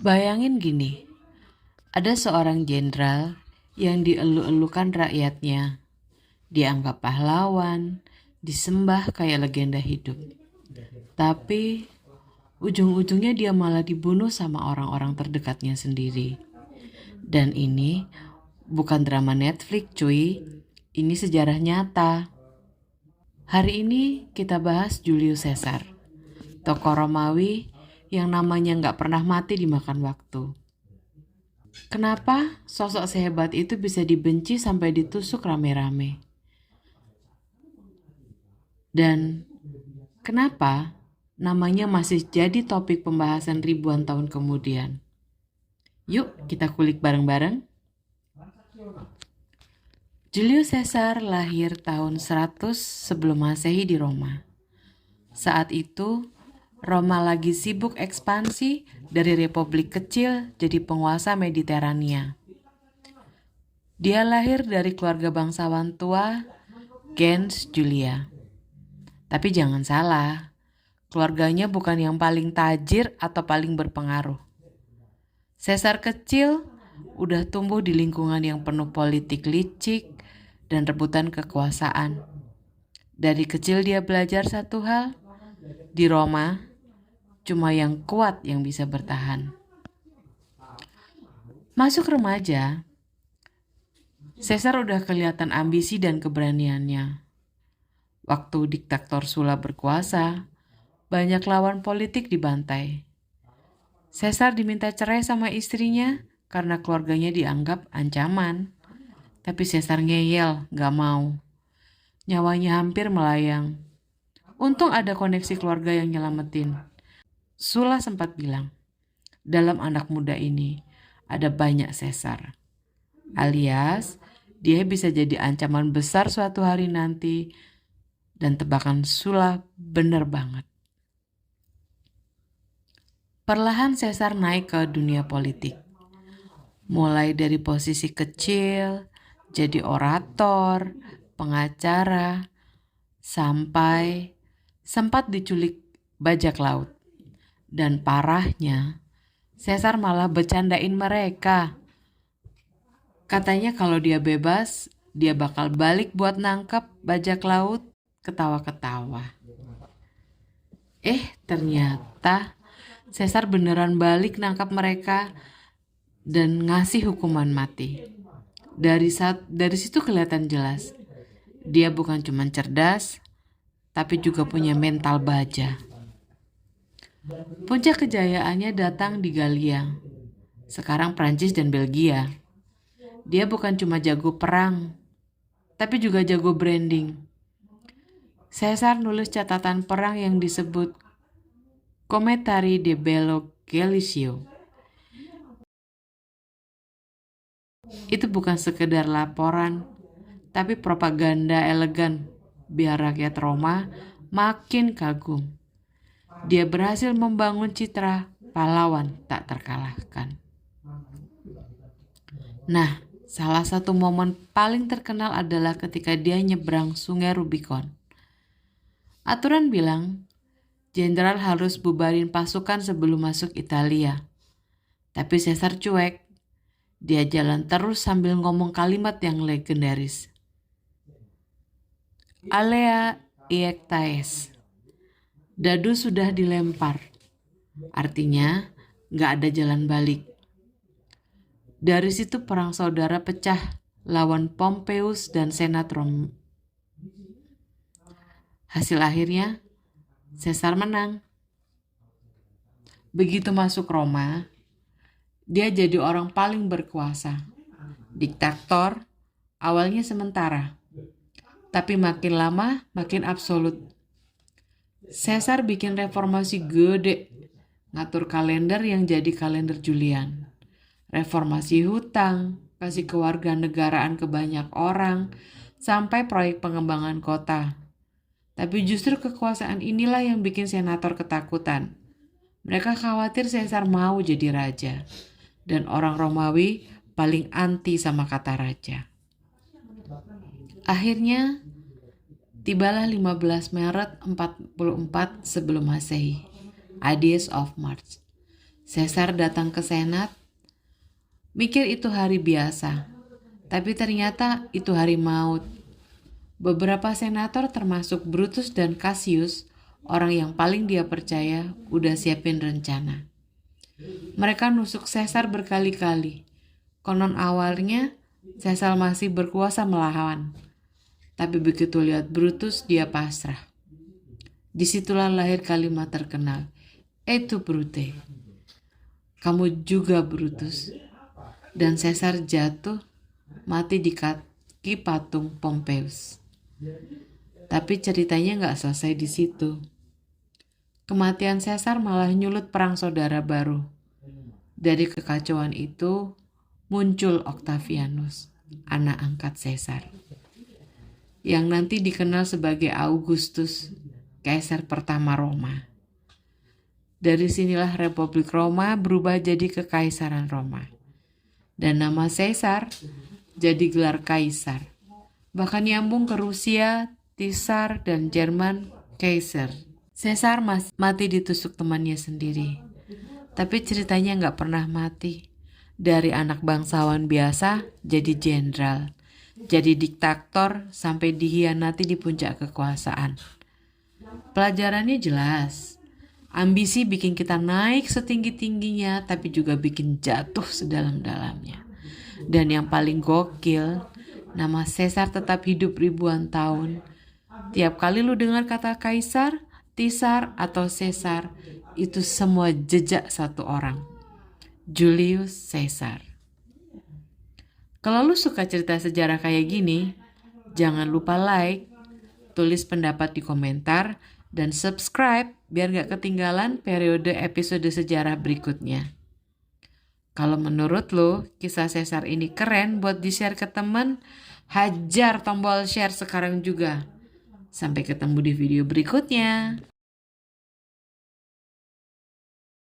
Bayangin gini, ada seorang jenderal yang dielu-elukan rakyatnya, dianggap pahlawan, disembah kayak legenda hidup. Tapi ujung-ujungnya dia malah dibunuh sama orang-orang terdekatnya sendiri. Dan ini bukan drama Netflix cuy, ini sejarah nyata. Hari ini kita bahas Julius Caesar, tokoh Romawi yang namanya nggak pernah mati dimakan waktu. Kenapa sosok sehebat itu bisa dibenci sampai ditusuk rame-rame? Dan kenapa namanya masih jadi topik pembahasan ribuan tahun kemudian? Yuk kita kulik bareng-bareng. Julius Caesar lahir tahun 100 sebelum Masehi di Roma. Saat itu, Roma lagi sibuk ekspansi dari republik kecil jadi penguasa Mediterania. Dia lahir dari keluarga bangsawan tua, gens Julia. Tapi jangan salah, keluarganya bukan yang paling tajir atau paling berpengaruh. Caesar kecil udah tumbuh di lingkungan yang penuh politik licik dan rebutan kekuasaan. Dari kecil dia belajar satu hal, di Roma cuma yang kuat yang bisa bertahan. Masuk remaja, Caesar udah kelihatan ambisi dan keberaniannya. Waktu diktator Sulla berkuasa, banyak lawan politik dibantai. Caesar diminta cerai sama istrinya karena keluarganya dianggap ancaman. Tapi Caesar ngeyel, gak mau. Nyawanya hampir melayang. Untung ada koneksi keluarga yang nyelamatin. Sulla sempat bilang, dalam anak muda ini ada banyak Caesar. Alias, dia bisa jadi ancaman besar suatu hari nanti. Dan tebakan Sulla bener banget. Perlahan Caesar naik ke dunia politik. Mulai dari posisi kecil, jadi orator, pengacara, sampai sempat diculik bajak laut. Dan parahnya, Caesar malah bercandain mereka. Katanya kalau dia bebas, dia bakal balik buat nangkep bajak laut, ketawa-ketawa. Ternyata Caesar beneran balik nangkap mereka dan ngasih hukuman mati. Dari situ kelihatan jelas, dia bukan cuma cerdas, tapi juga punya mental baja. Puncak kejayaannya datang di Galia, sekarang Prancis dan Belgia. Dia bukan cuma jago perang, tapi juga jago branding. Caesar nulis catatan perang yang disebut Commentari de Bello Gallicio. Itu bukan sekedar laporan, tapi propaganda elegan biar rakyat Roma makin kagum. Dia berhasil membangun citra pahlawan tak terkalahkan. Nah, salah satu momen paling terkenal adalah ketika dia nyebrang sungai Rubicon. Aturan bilang, jenderal harus bubarin pasukan sebelum masuk Italia. Tapi Caesar cuek. Dia jalan terus sambil ngomong kalimat yang legendaris. Alea iectaes. Dadu sudah dilempar. Artinya, gak ada jalan balik. Dari situ perang saudara pecah lawan Pompeius dan Senat Roma. Hasil akhirnya, Caesar menang. Begitu masuk Roma, dia jadi orang paling berkuasa. Diktator, awalnya sementara, tapi makin lama makin absolut. Caesar bikin reformasi gede, ngatur kalender yang jadi kalender Julian. Reformasi hutang, kasih kewarganegaraan ke banyak orang, sampai proyek pengembangan kota. Tapi justru kekuasaan inilah yang bikin senator ketakutan. Mereka khawatir Caesar mau jadi raja. Dan orang Romawi paling anti sama kata raja. Akhirnya, tibalah 15 Maret 44 sebelum Masehi, Ides of March. Caesar datang ke senat, mikir itu hari biasa, tapi ternyata itu hari maut. Beberapa senator termasuk Brutus dan Cassius, orang yang paling dia percaya, udah siapin rencana. Mereka nusuk Caesar berkali-kali. Konon awalnya Caesar masih berkuasa melawan, tapi begitu lihat Brutus dia pasrah. Disitulah lahir kalimat terkenal, "Et tu Brute," kamu juga Brutus. Dan Caesar jatuh mati di kaki patung Pompeius. Tapi ceritanya nggak selesai di situ. Kematian Caesar malah nyulut perang saudara baru. Dari kekacauan itu muncul Octavianus, anak angkat Caesar, yang nanti dikenal sebagai Augustus, Kaisar pertama Roma. Dari sinilah Republik Roma berubah jadi Kekaisaran Roma. Dan nama Caesar jadi gelar kaisar. Bahkan nyambung ke Rusia, Tsar, dan Jerman, Kaiser. Caesar mati ditusuk temannya sendiri. Tapi ceritanya nggak pernah mati. Dari anak bangsawan biasa jadi jenderal, jadi diktator sampai dihianati di puncak kekuasaan. Pelajarannya jelas. Ambisi bikin kita naik setinggi-tingginya, tapi juga bikin jatuh sedalam-dalamnya. Dan yang paling gokil, nama Caesar tetap hidup ribuan tahun. Tiap kali lu dengar kata kaisar, Tsar, atau Caesar, itu semua jejak satu orang, Julius Caesar. Kalau lu suka cerita sejarah kayak gini, jangan lupa like, tulis pendapat di komentar, dan subscribe biar gak ketinggalan periode episode sejarah berikutnya. Kalau menurut lo kisah Caesar ini keren buat di-share ke teman, hajar tombol share sekarang juga. Sampai ketemu di video berikutnya.